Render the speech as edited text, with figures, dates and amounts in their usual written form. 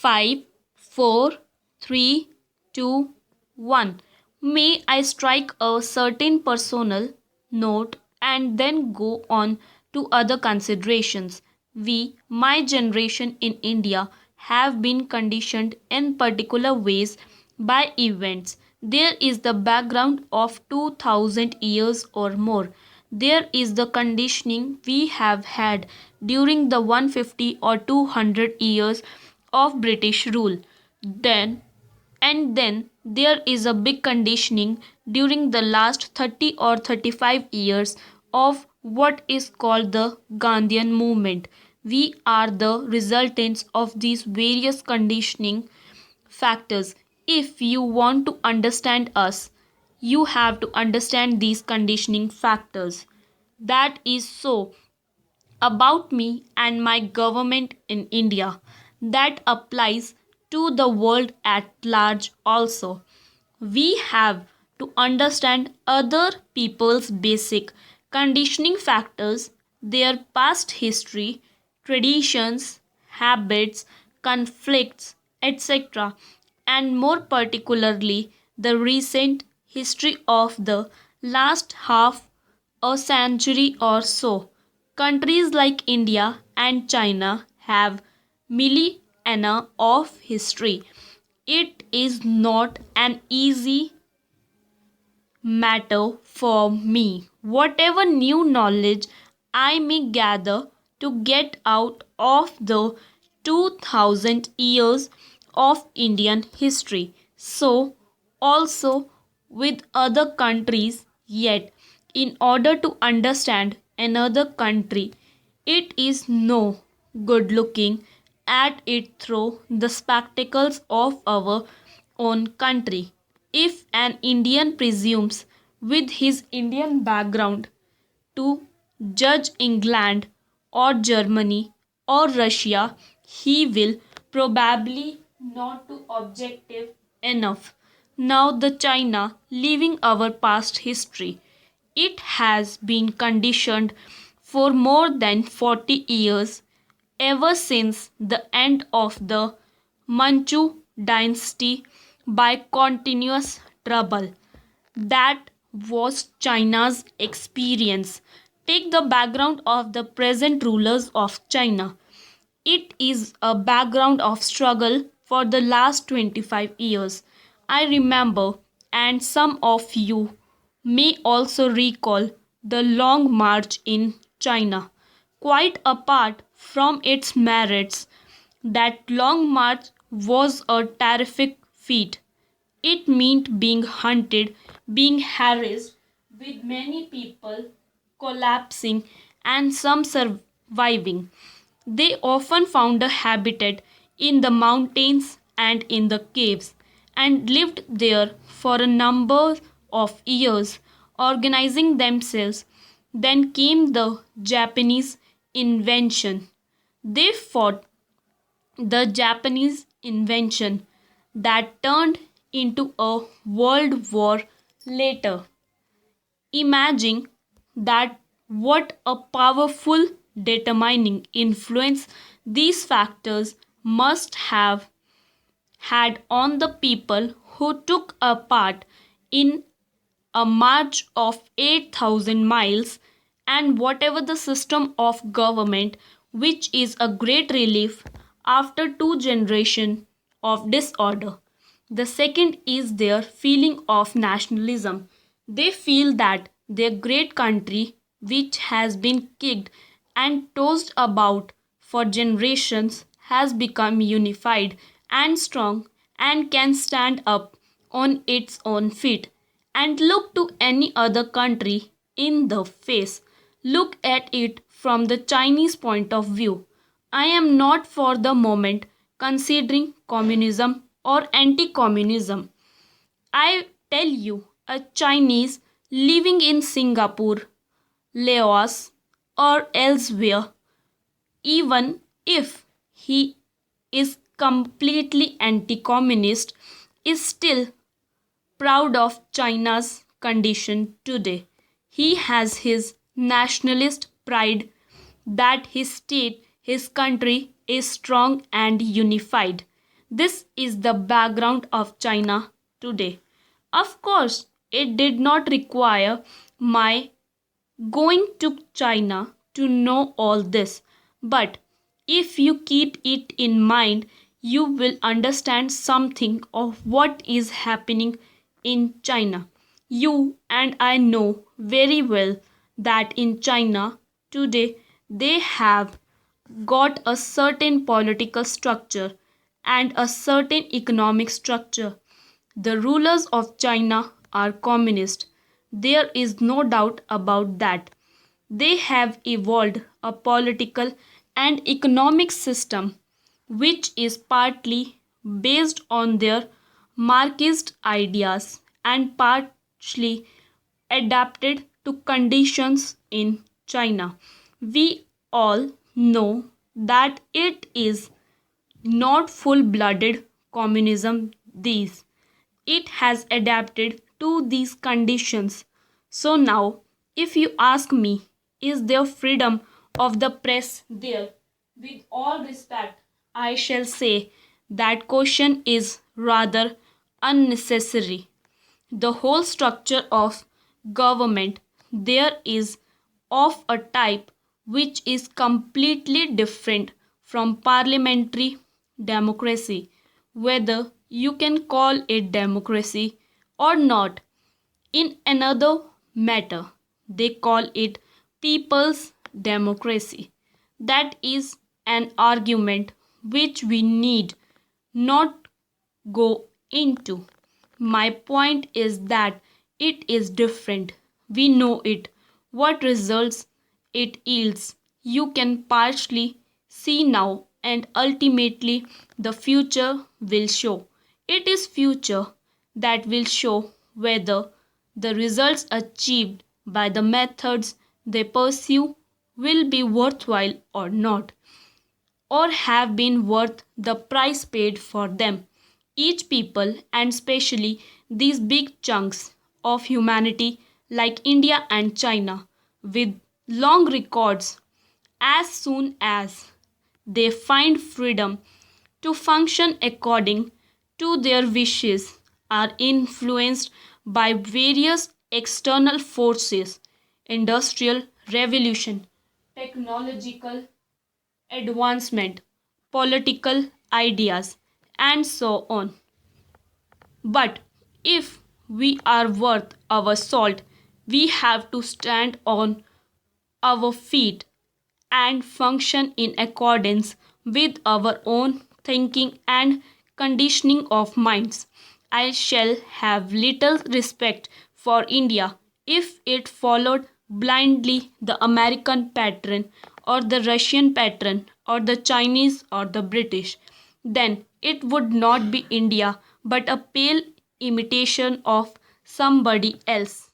5, 4, 3, 2, 1. May I strike a certain personal note and then go on to other considerations. We, my generation in India, have been conditioned in particular ways by events. There is the background of 2000 years or more. There is the conditioning we have had during the 150 or 200 years of British rule. Then there is a big conditioning during the last 30 or 35 years of what is called the Gandhian movement. We are the resultants of these various conditioning factors. If you want to understand us, you have to understand these conditioning factors. That is so about me and my government in India. That applies to the world at large also. We have to understand other people's basic conditioning factors, their past history, traditions, habits, conflicts, etc., and more particularly the recent history of the last half a century or so. Countries like India and China have millennia of history. It is not an easy matter for me, whatever new knowledge I may gather, to get out of the 2000 years of Indian history. So, also with other countries, yet, in order to understand another country, it is no good looking at it through the spectacles of our own country. If an Indian presumes, with his Indian background, to judge England or Germany or Russia, he will probably not to objective enough. Now the China, leaving our past history, it has been conditioned for more than 40 years, ever since the end of the Manchu dynasty, by continuous trouble. That was China's experience. Take the background of the present rulers of China. It is a background of struggle for the last 25 years. I remember, and some of you may also recall, the Long March in China. Quite apart from its merits, that Long March was a terrific feat. It meant being hunted, being harassed, with many people collapsing and some surviving. They often found a habitat in the mountains and in the caves and lived there for a number of years, organizing themselves. Then came the Japanese invention. They fought the Japanese invention that turned into a world war later. Imagine that, what a powerful determining influence these factors must have had on the people who took a part in a march of 8,000 miles, and whatever the system of government, which is a great relief after 2 generations of disorder. The second is their feeling of nationalism. They feel that their great country, which has been kicked and tossed about for generations, has become unified and strong and can stand up on its own feet and look to any other country in the face. Look at it from the Chinese point of view. I am not for the moment considering communism or anti communism. I tell you, a Chinese living in Singapore, Laos, or elsewhere, even if he is completely anti communist, is still proud of China's condition today. He has his nationalist pride that his state, his country is strong and unified. This is the background of China today. Of course, it did not require my going to China to know all this, but if you keep it in mind, you will understand something of what is happening in China. You and I know very well that in China today they have got a certain political structure and a certain economic structure. The rulers of China are communist. There is no doubt about that. They have evolved a political and economic system which is partly based on their Marxist ideas and partially adapted to conditions in China. We all know that it is not full blooded communism, these. It has adapted to these conditions. So now, if you ask me, is there freedom of the press there? With all respect, I shall say that question is rather unnecessary. The whole structure of government there is of a type which is completely different from parliamentary democracy, whether you can call it democracy or not. In another matter, they call it people's democracy. That is an argument which we need not go into. My point is that it is different. We know it. What results it yields, you can partially see now, and ultimately the future will show. It is future that will show whether the results achieved by the methods they pursue will be worthwhile or not, or have been worth the price paid for them. Each people, and especially these big chunks of humanity like India and China, with long records, as soon as they find freedom to function according to their wishes, are influenced by various external forces, industrial revolution, technological advancement, political ideas, and so on. But if we are worth our salt, we have to stand on our feet and function in accordance with our own thinking and conditioning of minds. I shall have little respect for India if it followed blindly the American pattern or the Russian pattern or the Chinese or the British. Then it would not be India but a pale imitation of somebody else.